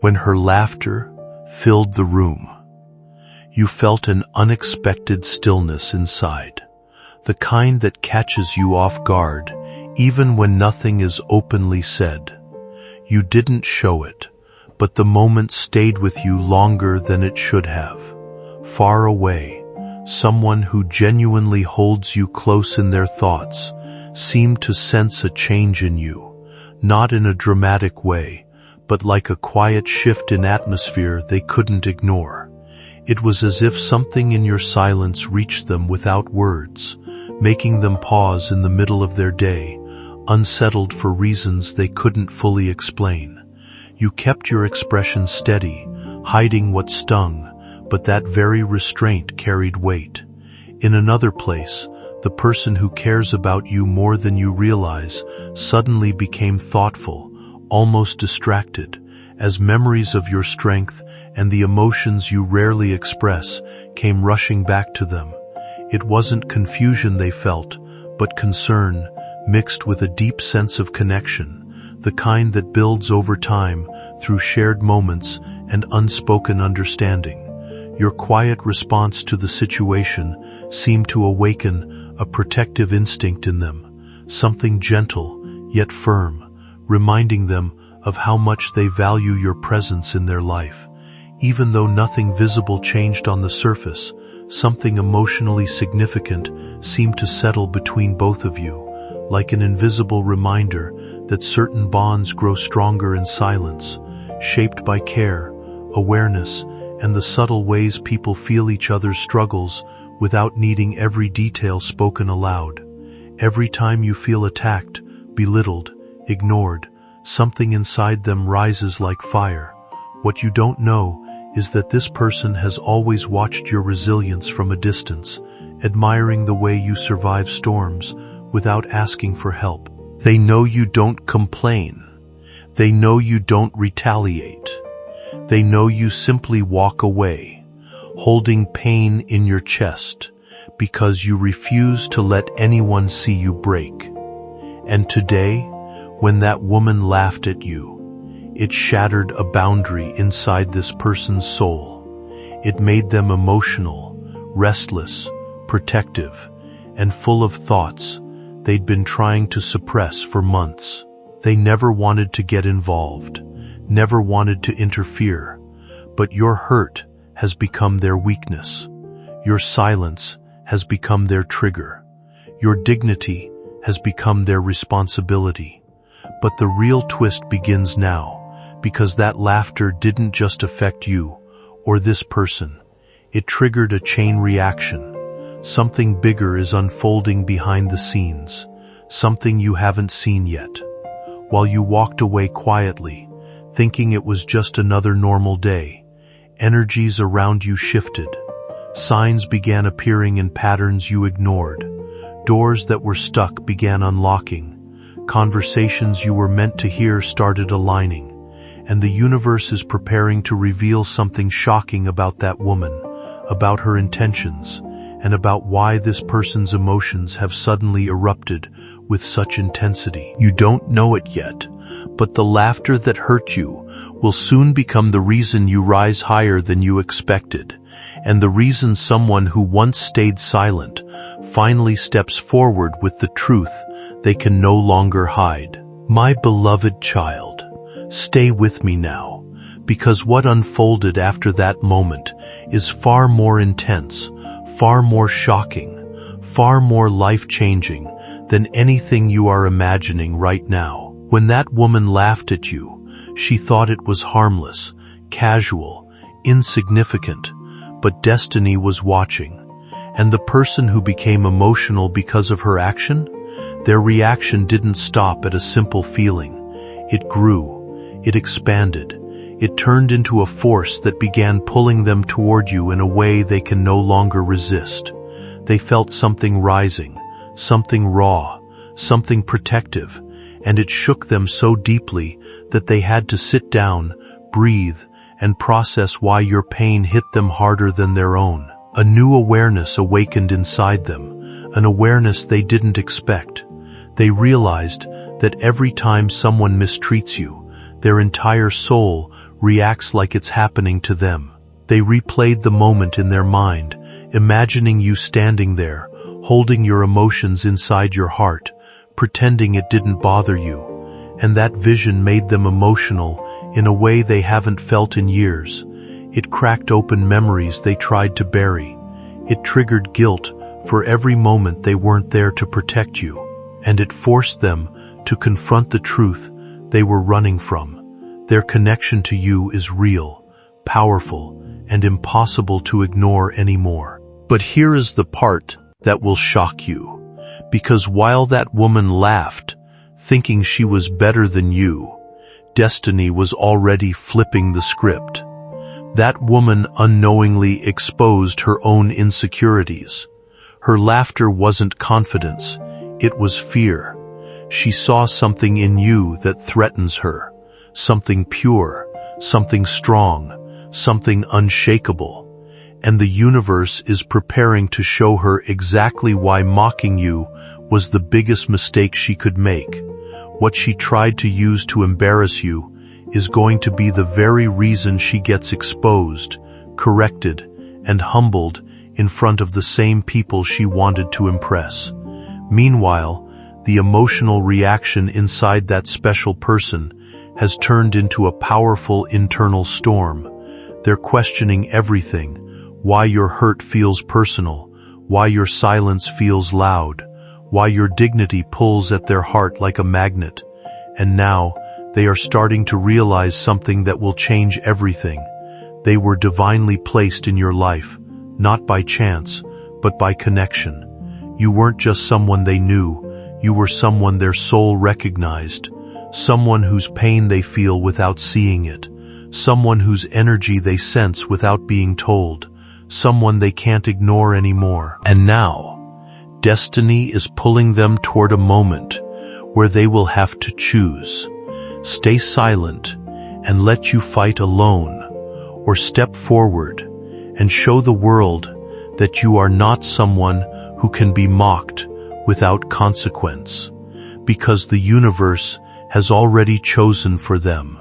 When her laughter filled the room, you felt an unexpected stillness inside, the kind that catches you off guard even when nothing is openly said. You didn't show it, but the moment stayed with you longer than it should have. Far away, someone who genuinely holds you close in their thoughts seemed to sense a change in you, not in a dramatic way, but like a quiet shift in atmosphere they couldn't ignore. It was as if something in your silence reached them without words, making them pause in the middle of their day, unsettled for reasons they couldn't fully explain. You kept your expression steady, hiding what stung, but that very restraint carried weight. In another place, the person who cares about you more than you realize suddenly became thoughtful, almost distracted, as memories of your strength and the emotions you rarely express came rushing back to them. It wasn't confusion they felt, but concern, mixed with a deep sense of connection, the kind that builds over time through shared moments and unspoken understanding. Your quiet response to the situation seemed to awaken a protective instinct in them, something gentle yet firm, reminding them of how much they value your presence in their life. Even though nothing visible changed on the surface, something emotionally significant seemed to settle between both of you, like an invisible reminder that certain bonds grow stronger in silence, shaped by care, awareness, and the subtle ways people feel each other's struggles without needing every detail spoken aloud. Every time you feel attacked, belittled, ignored, something inside them rises like fire. What you don't know is that this person has always watched your resilience from a distance, admiring the way you survive storms without asking for help. They know you don't complain. They know you don't retaliate. They know you simply walk away, holding pain in your chest because you refuse to let anyone see you break. And today, when that woman laughed at you, it shattered a boundary inside this person's soul. It made them emotional, restless, protective, and full of thoughts they'd been trying to suppress for months. They never wanted to get involved, never wanted to interfere, but your hurt has become their weakness. Your silence has become their trigger. Your dignity has become their responsibility. But the real twist begins now, because that laughter didn't just affect you or this person. It triggered a chain reaction. Something bigger is unfolding behind the scenes, something you haven't seen yet. While you walked away quietly, thinking it was just another normal day, energies around you shifted. Signs began appearing in patterns you ignored. Doors that were stuck began unlocking. Conversations you were meant to hear started aligning. And the universe is preparing to reveal something shocking about that woman, about her intentions, and about why this person's emotions have suddenly erupted with such intensity. You don't know it yet, but the laughter that hurt you will soon become the reason you rise higher than you expected, and the reason someone who once stayed silent finally steps forward with the truth they can no longer hide. My beloved child, stay with me now, because what unfolded after that moment is far more intense, far more shocking, far more life-changing than anything you are imagining right now. When that woman laughed at you, she thought it was harmless, casual, insignificant, but destiny was watching. And the person who became emotional because of her action, their reaction didn't stop at a simple feeling. It grew, it expanded, it turned into a force that began pulling them toward you in a way they can no longer resist. They felt something rising, something raw, something protective, and it shook them so deeply that they had to sit down, breathe, and process why your pain hit them harder than their own. A new awareness awakened inside them, an awareness they didn't expect. They realized that every time someone mistreats you, their entire soul reacts like it's happening to them. They replayed the moment in their mind, imagining you standing there, holding your emotions inside your heart, pretending it didn't bother you. And that vision made them emotional in a way they haven't felt in years. It cracked open memories they tried to bury. It triggered guilt for every moment they weren't there to protect you. And it forced them to confront the truth they were running from. Their connection to you is real, powerful, and impossible to ignore anymore. But here is the part that will shock you. Because while that woman laughed, thinking she was better than you, destiny was already flipping the script. That woman unknowingly exposed her own insecurities. Her laughter wasn't confidence, it was fear. She saw something in you that threatens her, something pure, something strong, something unshakable. And the universe is preparing to show her exactly why mocking you was the biggest mistake she could make. What she tried to use to embarrass you is going to be the very reason she gets exposed, corrected, and humbled in front of the same people she wanted to impress. Meanwhile, the emotional reaction inside that special person has turned into a powerful internal storm. They're questioning everything. Why your hurt feels personal, why your silence feels loud, why your dignity pulls at their heart like a magnet. And now, they are starting to realize something that will change everything. They were divinely placed in your life, not by chance, but by connection. You weren't just someone they knew, you were someone their soul recognized, someone whose pain they feel without seeing it, someone whose energy they sense without being told. Someone they can't ignore anymore. And now, destiny is pulling them toward a moment where they will have to choose. Stay silent and let you fight alone, or step forward and show the world that you are not someone who can be mocked without consequence, because the universe has already chosen for them.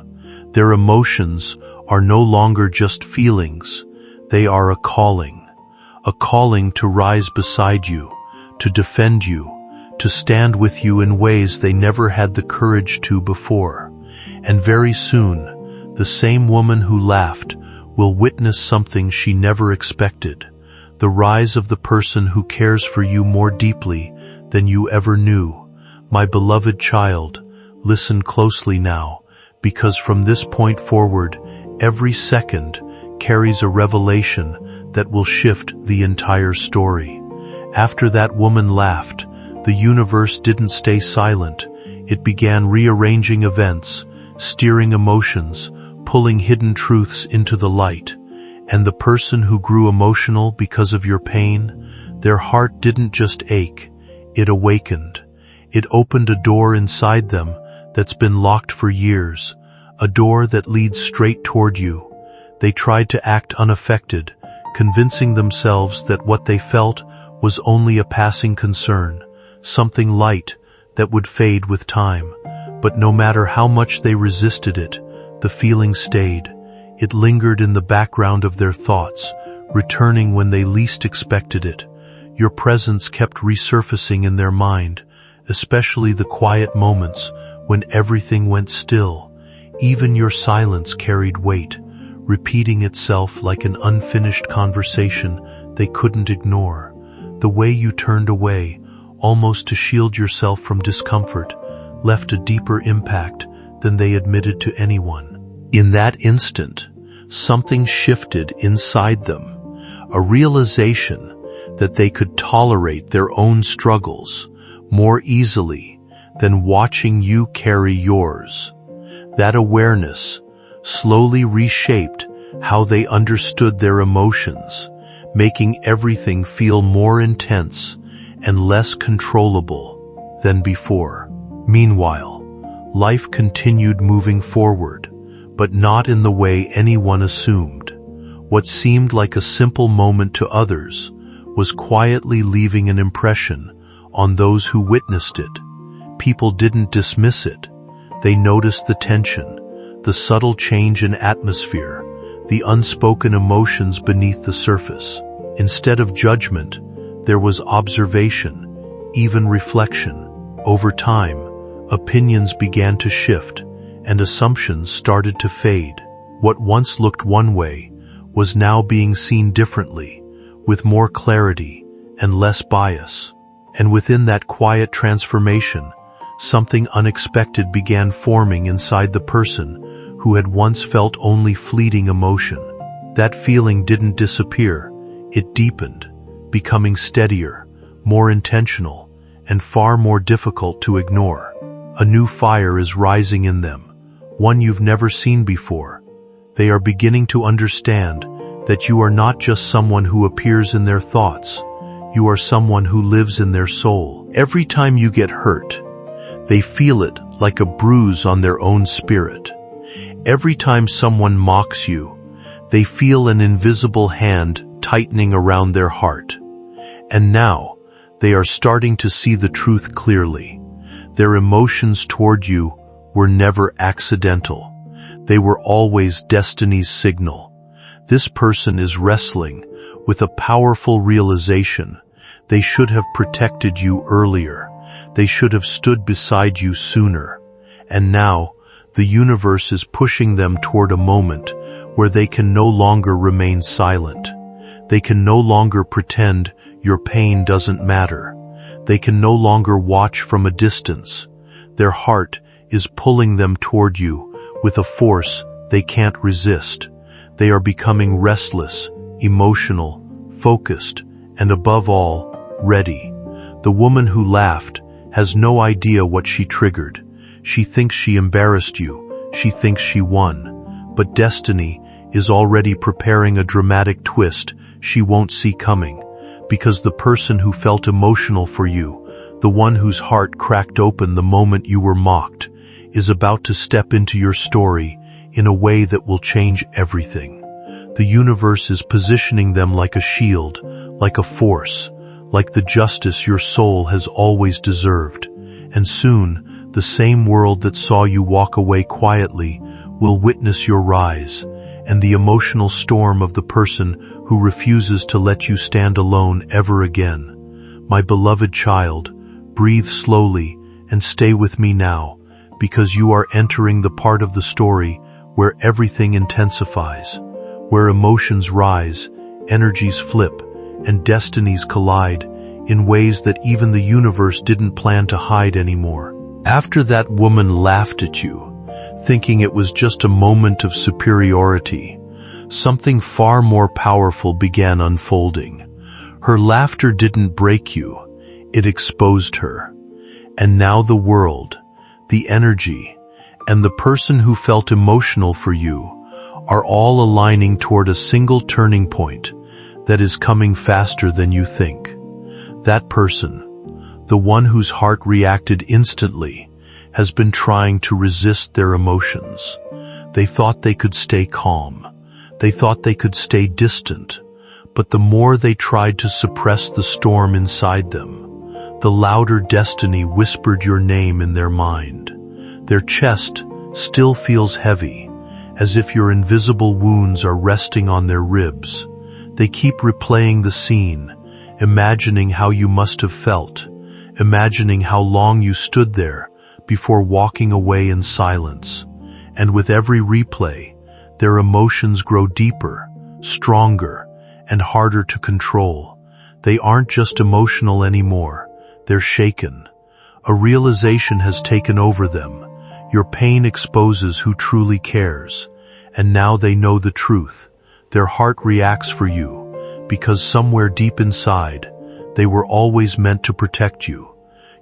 Their emotions are no longer just feelings. They are a calling to rise beside you, to defend you, to stand with you in ways they never had the courage to before. And very soon, the same woman who laughed will witness something she never expected, the rise of the person who cares for you more deeply than you ever knew. My beloved child, listen closely now, because from this point forward, every second carries a revelation that will shift the entire story. After that woman laughed, the universe didn't stay silent. It began rearranging events, steering emotions, pulling hidden truths into the light. And the person who grew emotional because of your pain, their heart didn't just ache, it awakened. It opened a door inside them that's been locked for years, a door that leads straight toward you. They tried to act unaffected, convincing themselves that what they felt was only a passing concern, something light that would fade with time. But no matter how much they resisted it, the feeling stayed. It lingered in the background of their thoughts, returning when they least expected it. Your presence kept resurfacing in their mind, especially the quiet moments when everything went still. Even your silence carried weight, repeating itself like an unfinished conversation they couldn't ignore. The way you turned away, almost to shield yourself from discomfort, left a deeper impact than they admitted to anyone. In that instant, something shifted inside them, a realization that they could tolerate their own struggles more easily than watching you carry yours. That awareness slowly reshaped how they understood their emotions, making everything feel more intense and less controllable than before. Meanwhile, life continued moving forward, but not in the way anyone assumed. What seemed like a simple moment to others was quietly leaving an impression on those who witnessed it. People didn't dismiss it. They noticed the tension, the subtle change in atmosphere, the unspoken emotions beneath the surface. Instead of judgment, there was observation, even reflection. Over time, opinions began to shift, and assumptions started to fade. What once looked one way was now being seen differently, with more clarity and less bias. And within that quiet transformation, something unexpected began forming inside the person who had once felt only fleeting emotion. That feeling didn't disappear, it deepened, becoming steadier, more intentional, and far more difficult to ignore. A new fire is rising in them, one you've never seen before. They are beginning to understand that you are not just someone who appears in their thoughts, you are someone who lives in their soul. Every time you get hurt, they feel it like a bruise on their own spirit. Every time someone mocks you, they feel an invisible hand tightening around their heart. And now, they are starting to see the truth clearly. Their emotions toward you were never accidental. They were always destiny's signal. This person is wrestling with a powerful realization. They should have protected you earlier. They should have stood beside you sooner. And now, the universe is pushing them toward a moment where they can no longer remain silent. They can no longer pretend your pain doesn't matter. They can no longer watch from a distance. Their heart is pulling them toward you with a force they can't resist. They are becoming restless, emotional, focused, and above all, ready. The woman who laughed has no idea what she triggered. She thinks she embarrassed you. She thinks she won. But destiny is already preparing a dramatic twist she won't see coming. Because the person who felt emotional for you, the one whose heart cracked open the moment you were mocked, is about to step into your story in a way that will change everything. The universe is positioning them like a shield, like a force, like the justice your soul has always deserved. And soon, the same world that saw you walk away quietly will witness your rise, and the emotional storm of the person who refuses to let you stand alone ever again. My beloved child, breathe slowly and stay with me now, because you are entering the part of the story where everything intensifies, where emotions rise, energies flip, and destinies collide in ways that even the universe didn't plan to hide anymore. After that woman laughed at you, thinking it was just a moment of superiority, something far more powerful began unfolding. Her laughter didn't break you, it exposed her. And now the world, the energy, and the person who felt emotional for you are all aligning toward a single turning point that is coming faster than you think. That person, the one whose heart reacted instantly, has been trying to resist their emotions. They thought they could stay calm. They thought they could stay distant. But the more they tried to suppress the storm inside them, the louder destiny whispered your name in their mind. Their chest still feels heavy, as if your invisible wounds are resting on their ribs. They keep replaying the scene, imagining how you must have felt, imagining how long you stood there before walking away in silence. And with every replay, their emotions grow deeper, stronger, and harder to control. They aren't just emotional anymore, they're shaken. A realization has taken over them. Your pain exposes who truly cares, and now they know the truth. Their heart reacts for you, because somewhere deep inside, they were always meant to protect you.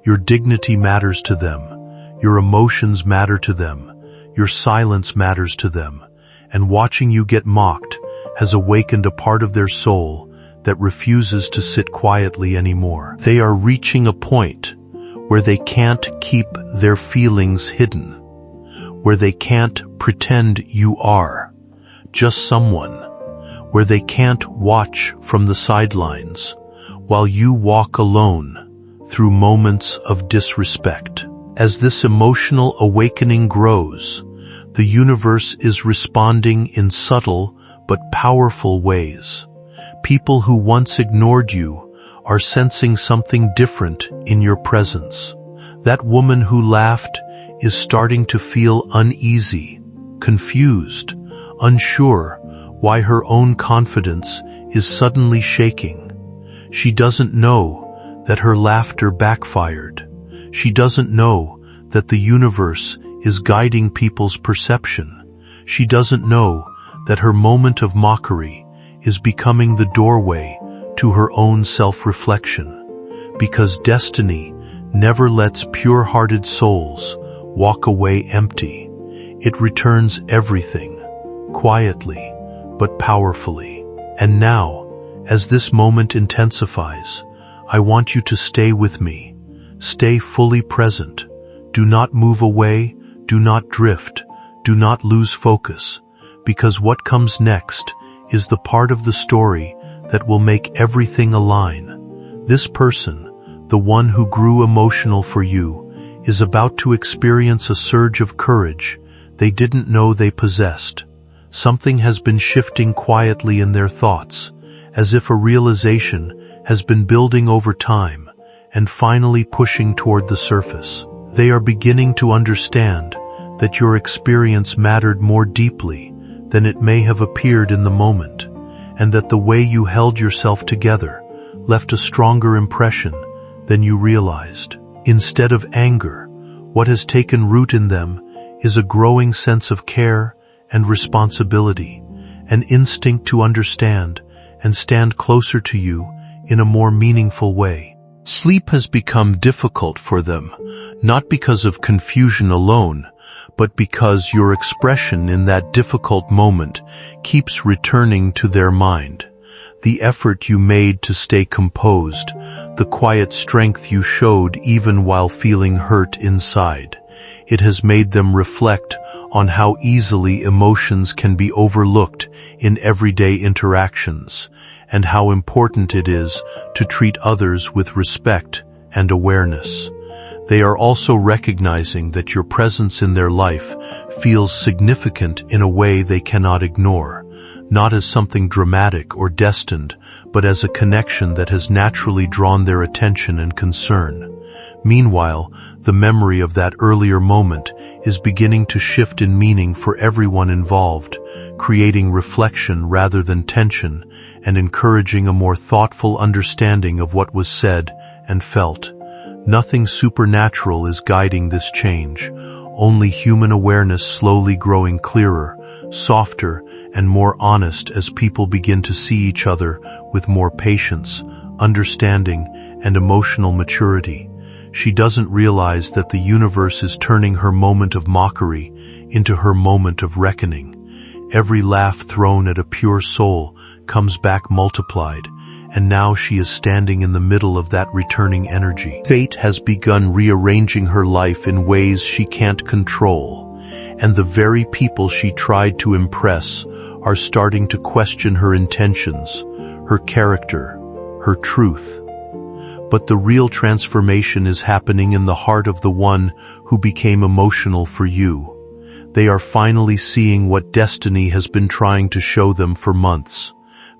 Your dignity matters to them. Your emotions matter to them. Your silence matters to them. And watching you get mocked has awakened a part of their soul that refuses to sit quietly anymore. They are reaching a point where they can't keep their feelings hidden, where they can't pretend you are just someone, where they can't watch from the sidelines while you walk alone through moments of disrespect. As this emotional awakening grows, The universe is responding in subtle but powerful ways. People who once ignored you are sensing something different in your presence. That woman who laughed is starting to feel uneasy, confused, unsure why her own confidence is suddenly shaking. She doesn't know that her laughter backfired. She doesn't know that the universe is guiding people's perception. She doesn't know that her moment of mockery is becoming the doorway to her own self-reflection. Because destiny never lets pure-hearted souls walk away empty. It returns everything, quietly but powerfully. And now, as this moment intensifies, I want you to stay with me. Stay fully present. Do not move away. Do not drift. Do not lose focus. Because what comes next is the part of the story that will make everything align. This person, the one who grew emotional for you, is about to experience a surge of courage they didn't know they possessed. Something has been shifting quietly in their thoughts, as if a realization has been building over time and finally pushing toward the surface. They are beginning to understand that your experience mattered more deeply than it may have appeared in the moment, and that the way you held yourself together left a stronger impression than you realized. Instead of anger, what has taken root in them is a growing sense of care and responsibility, an instinct to understand and stand closer to you in a more meaningful way. Sleep has become difficult for them, not because of confusion alone, but because your expression in that difficult moment keeps returning to their mind. The effort you made to stay composed, the quiet strength you showed even while feeling hurt inside. It has made them reflect on how easily emotions can be overlooked in everyday interactions, and how important it is to treat others with respect and awareness. They are also recognizing that your presence in their life feels significant in a way they cannot ignore, not as something dramatic or destined, but as a connection that has naturally drawn their attention and concern. Meanwhile, the memory of that earlier moment is beginning to shift in meaning for everyone involved, creating reflection rather than tension, and encouraging a more thoughtful understanding of what was said and felt. Nothing supernatural is guiding this change, only human awareness slowly growing clearer, softer, and more honest as people begin to see each other with more patience, understanding, and emotional maturity. She doesn't realize that the universe is turning her moment of mockery into her moment of reckoning. Every laugh thrown at a pure soul comes back multiplied, and now she is standing in the middle of that returning energy. Fate has begun rearranging her life in ways she can't control, and the very people she tried to impress are starting to question her intentions, her character, her truth. But the real transformation is happening in the heart of the one who became emotional for you. They are finally seeing what destiny has been trying to show them for months,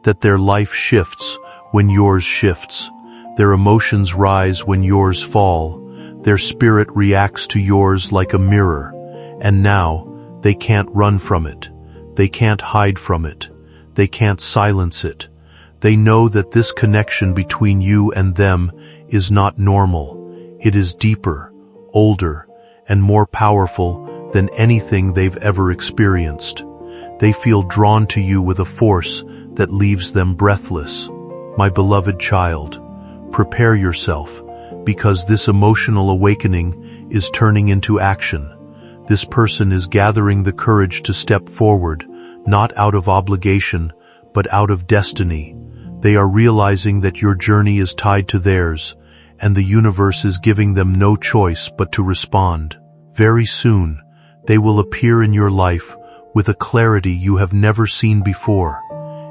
that their life shifts when yours shifts, their emotions rise when yours fall, their spirit reacts to yours like a mirror, and now they can't run from it, they can't hide from it, they can't silence it. They know that this connection between you and them is not normal. It is deeper, older, and more powerful than anything they've ever experienced. They feel drawn to you with a force that leaves them breathless. My beloved child, prepare yourself, because this emotional awakening is turning into action. This person is gathering the courage to step forward, not out of obligation, but out of destiny. They are realizing that your journey is tied to theirs, and the universe is giving them no choice but to respond. Very soon, they will appear in your life with a clarity you have never seen before.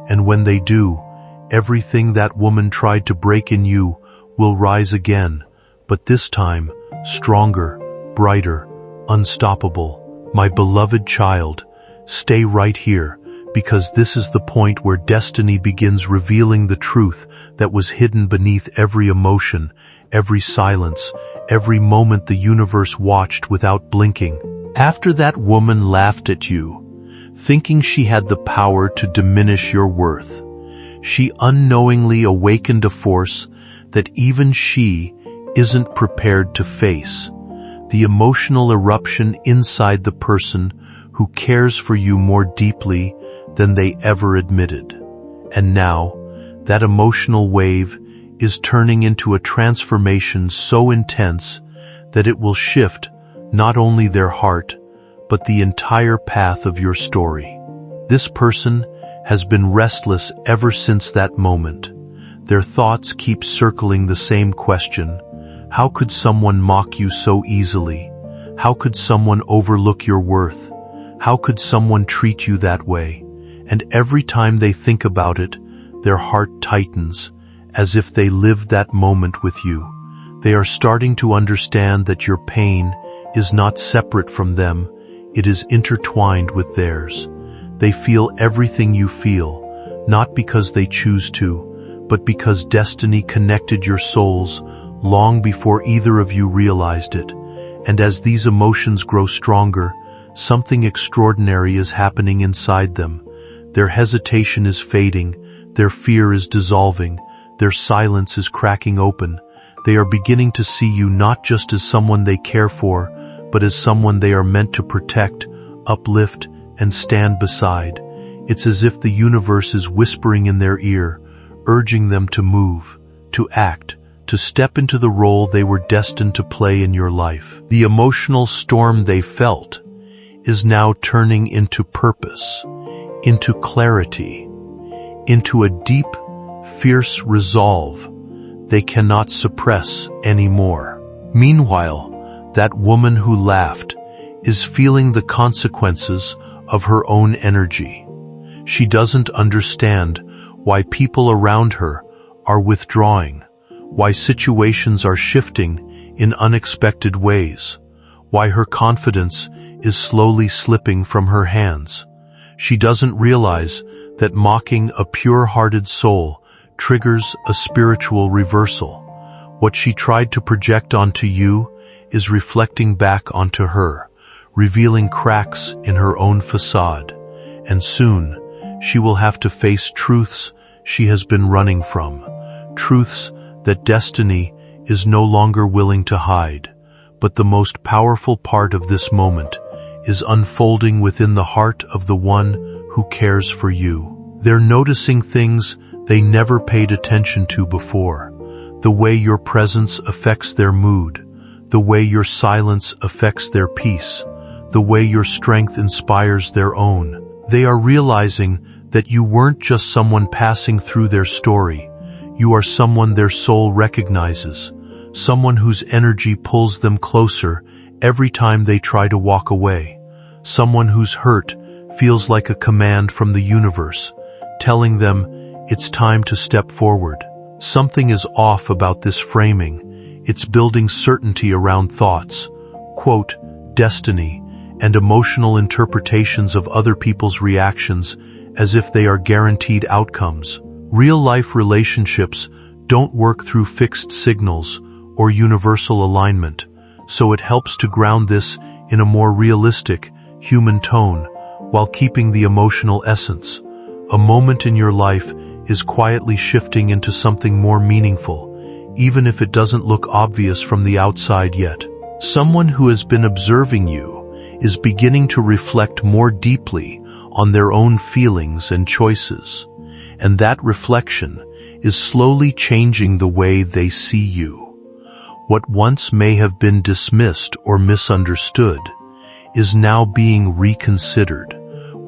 And when they do, everything that woman tried to break in you will rise again, but this time, stronger, brighter, unstoppable. My beloved child, stay right here, because this is the point where destiny begins revealing the truth that was hidden beneath every emotion, every silence, every moment the universe watched without blinking. After that woman laughed at you, thinking she had the power to diminish your worth, she unknowingly awakened a force that even she isn't prepared to face. The emotional eruption inside the person who cares for you more deeply than they ever admitted. And now, that emotional wave is turning into a transformation so intense that it will shift not only their heart, but the entire path of your story. This person has been restless ever since that moment. Their thoughts keep circling the same question: how could someone mock you so easily? How could someone overlook your worth? How could someone treat you that way? And every time they think about it, their heart tightens, as if they lived that moment with you. They are starting to understand that your pain is not separate from them, it is intertwined with theirs. They feel everything you feel, not because they choose to, but because destiny connected your souls long before either of you realized it. And as these emotions grow stronger, something extraordinary is happening inside them. Their hesitation is fading, their fear is dissolving, their silence is cracking open. They are beginning to see you not just as someone they care for, but as someone they are meant to protect, uplift, and stand beside. It's as if the universe is whispering in their ear, urging them to move, to act, to step into the role they were destined to play in your life. The emotional storm they felt is now turning into purpose, into clarity, into a deep, fierce resolve they cannot suppress anymore. Meanwhile, that woman who laughed is feeling the consequences of her own energy. She doesn't understand why people around her are withdrawing, why situations are shifting in unexpected ways, why her confidence is slowly slipping from her hands. She doesn't realize that mocking a pure-hearted soul triggers a spiritual reversal. What she tried to project onto you is reflecting back onto her, revealing cracks in her own facade. And soon, she will have to face truths she has been running from, truths that destiny is no longer willing to hide. But the most powerful part of this moment is unfolding within the heart of the one who cares for you. They're noticing things they never paid attention to before. The way your presence affects their mood, the way your silence affects their peace, the way your strength inspires their own. They are realizing that you weren't just someone passing through their story. You are someone their soul recognizes, someone whose energy pulls them closer every time they try to walk away, someone whose hurt feels like a command from the universe, telling them it's time to step forward. Something is off about this framing. It's building certainty around thoughts, quote, destiny, and emotional interpretations of other people's reactions as if they are guaranteed outcomes. Real-life relationships don't work through fixed signals or universal alignment, so it helps to ground this in a more realistic, human tone while keeping the emotional essence. A moment in your life is quietly shifting into something more meaningful, even if it doesn't look obvious from the outside yet. Someone who has been observing you is beginning to reflect more deeply on their own feelings and choices, and that reflection is slowly changing the way they see you. What once may have been dismissed or misunderstood is now being reconsidered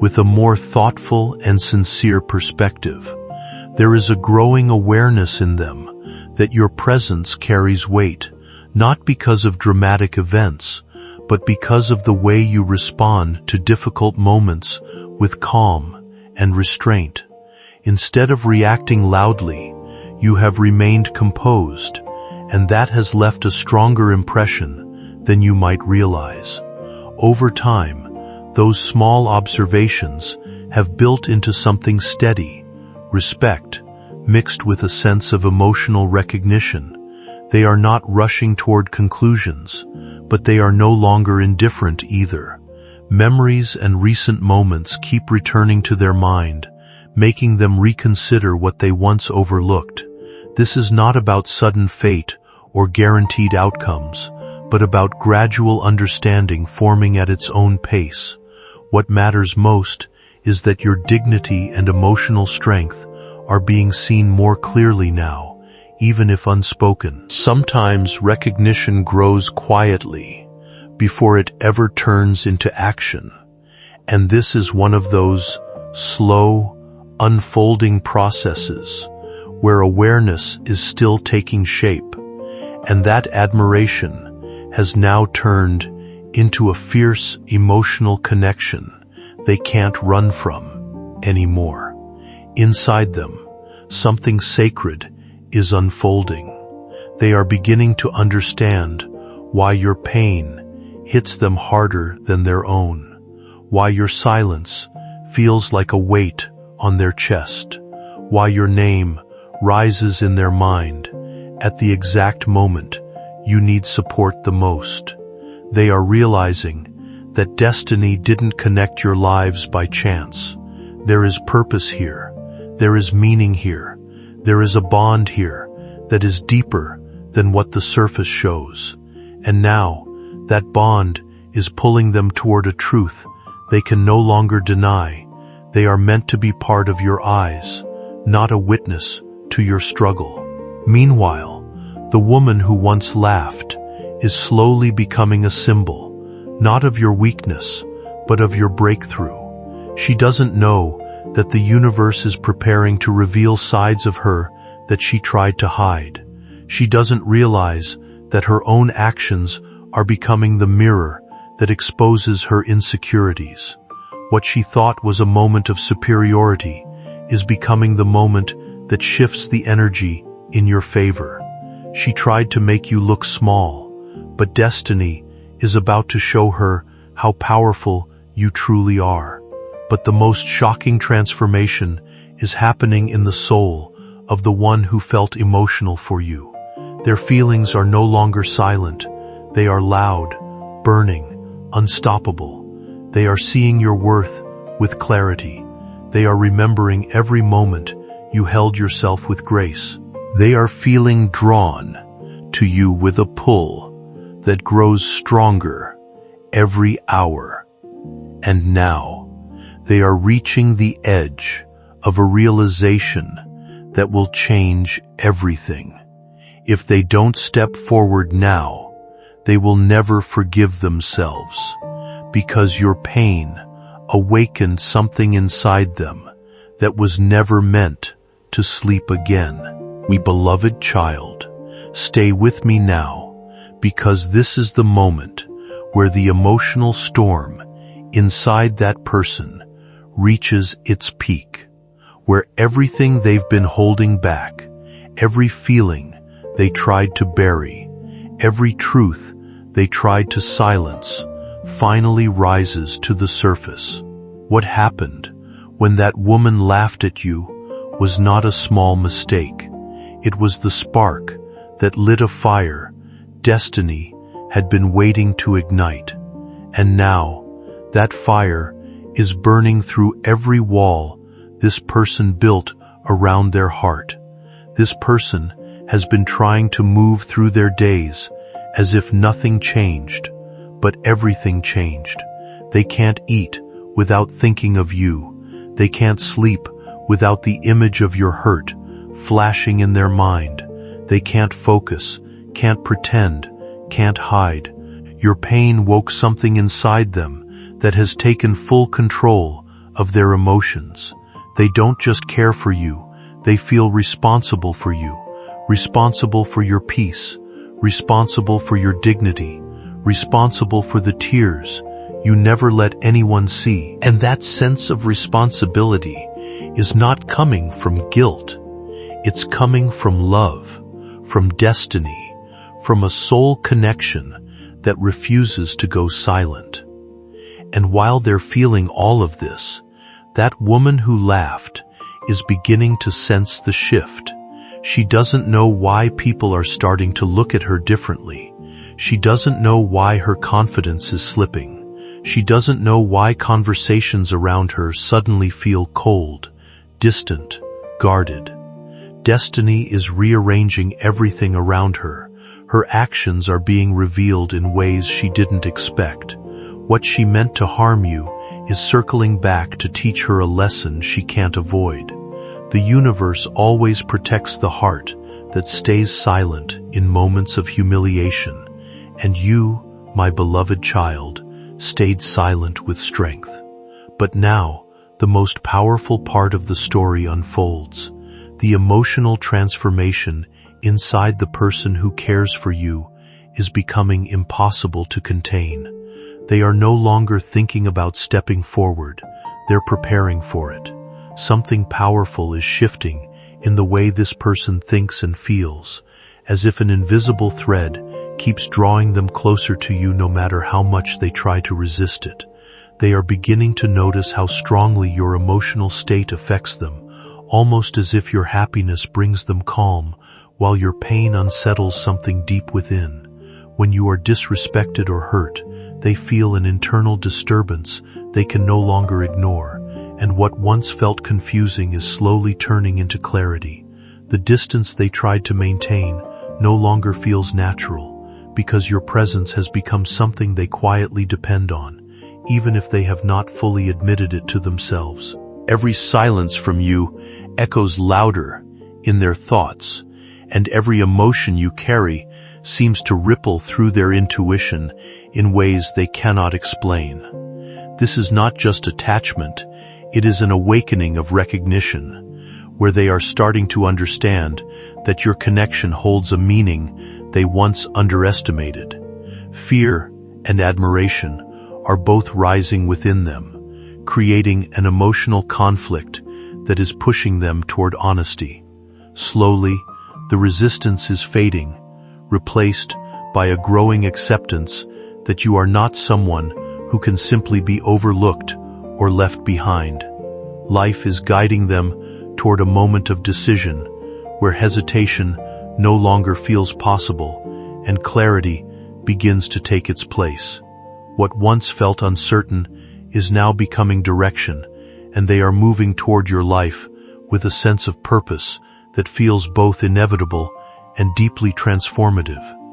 with a more thoughtful and sincere perspective. There is a growing awareness in them that your presence carries weight, not because of dramatic events, but because of the way you respond to difficult moments with calm and restraint. Instead of reacting loudly, you have remained composed, and that has left a stronger impression than you might realize. Over time, Those small observations have built into something steady, respect, mixed with a sense of emotional recognition. They are not rushing toward conclusions, but they are no longer indifferent either. Memories and recent moments keep returning to their mind, making them reconsider what they once overlooked. This is not about sudden fate or guaranteed outcomes, but about gradual understanding forming at its own pace. What matters most is that your dignity and emotional strength are being seen more clearly now, even if unspoken. Sometimes recognition grows quietly before it ever turns into action, and this is one of those slow, unfolding processes where awareness is still taking shape, and that admiration has now turned into a fierce emotional connection they can't run from anymore. Inside them, something sacred is unfolding. They are beginning to understand why your pain hits them harder than their own, why your silence feels like a weight on their chest, why your name rises in their mind at the exact moment you need support the most. They are realizing that destiny didn't connect your lives by chance. There is purpose here. There is meaning here. There is a bond here that is deeper than what the surface shows. And now, that bond is pulling them toward a truth they can no longer deny. They are meant to be part of your eyes, not a witness to your struggle. Meanwhile, the woman who once laughed is slowly becoming a symbol, not of your weakness, but of your breakthrough. She doesn't know that the universe is preparing to reveal sides of her that she tried to hide. She doesn't realize that her own actions are becoming the mirror that exposes her insecurities. What she thought was a moment of superiority is becoming the moment that shifts the energy in your favor. She tried to make you look small, but destiny is about to show her how powerful you truly are. But the most shocking transformation is happening in the soul of the one who felt emotional for you. Their feelings are no longer silent. They are loud, burning, unstoppable. They are seeing your worth with clarity. They are remembering every moment you held yourself with grace. They are feeling drawn to you with a pull that grows stronger every hour. And now, they are reaching the edge of a realization that will change everything. If they don't step forward now, they will never forgive themselves, because your pain awakened something inside them that was never meant to sleep again. My beloved child, stay with me now, because this is the moment where the emotional storm inside that person reaches its peak, where everything they've been holding back, every feeling they tried to bury, every truth they tried to silence, finally rises to the surface. What happened when that woman laughed at you was not a small mistake. It was the spark that lit a fire destiny had been waiting to ignite. And now, that fire is burning through every wall this person built around their heart. This person has been trying to move through their days as if nothing changed, but everything changed. They can't eat without thinking of you. They can't sleep without the image of your hurt flashing in their mind. They can't focus, can't pretend, can't hide. Your pain woke something inside them that has taken full control of their emotions. They don't just care for you, they feel responsible for you, responsible for your peace, responsible for your dignity, responsible for the tears you never let anyone see. And that sense of responsibility is not coming from guilt. It's coming from love, from destiny, from a soul connection that refuses to go silent. And while they're feeling all of this, that woman who laughed is beginning to sense the shift. She doesn't know why people are starting to look at her differently. She doesn't know why her confidence is slipping. She doesn't know why conversations around her suddenly feel cold, distant, guarded. Destiny is rearranging everything around her. Her actions are being revealed in ways she didn't expect. What she meant to harm you is circling back to teach her a lesson she can't avoid. The universe always protects the heart that stays silent in moments of humiliation, and you, my beloved child, stayed silent with strength. But now, the most powerful part of the story unfolds. The emotional transformation inside the person who cares for you is becoming impossible to contain. They are no longer thinking about stepping forward, they're preparing for it. Something powerful is shifting in the way this person thinks and feels, as if an invisible thread keeps drawing them closer to you no matter how much they try to resist it. They are beginning to notice how strongly your emotional state affects them, almost as if your happiness brings them calm, while your pain unsettles something deep within. When you are disrespected or hurt, they feel an internal disturbance they can no longer ignore, and what once felt confusing is slowly turning into clarity. The distance they tried to maintain no longer feels natural, because your presence has become something they quietly depend on, even if they have not fully admitted it to themselves. Every silence from you echoes louder in their thoughts, and every emotion you carry seems to ripple through their intuition in ways they cannot explain. This is not just attachment, it is an awakening of recognition, where they are starting to understand that your connection holds a meaning they once underestimated. Fear and admiration are both rising within them, creating an emotional conflict that is pushing them toward honesty. Slowly, the resistance is fading, replaced by a growing acceptance that you are not someone who can simply be overlooked or left behind. Life is guiding them toward a moment of decision where hesitation no longer feels possible and clarity begins to take its place. What once felt uncertain is now becoming direction, and they are moving toward your life with a sense of purpose that feels both inevitable and deeply transformative.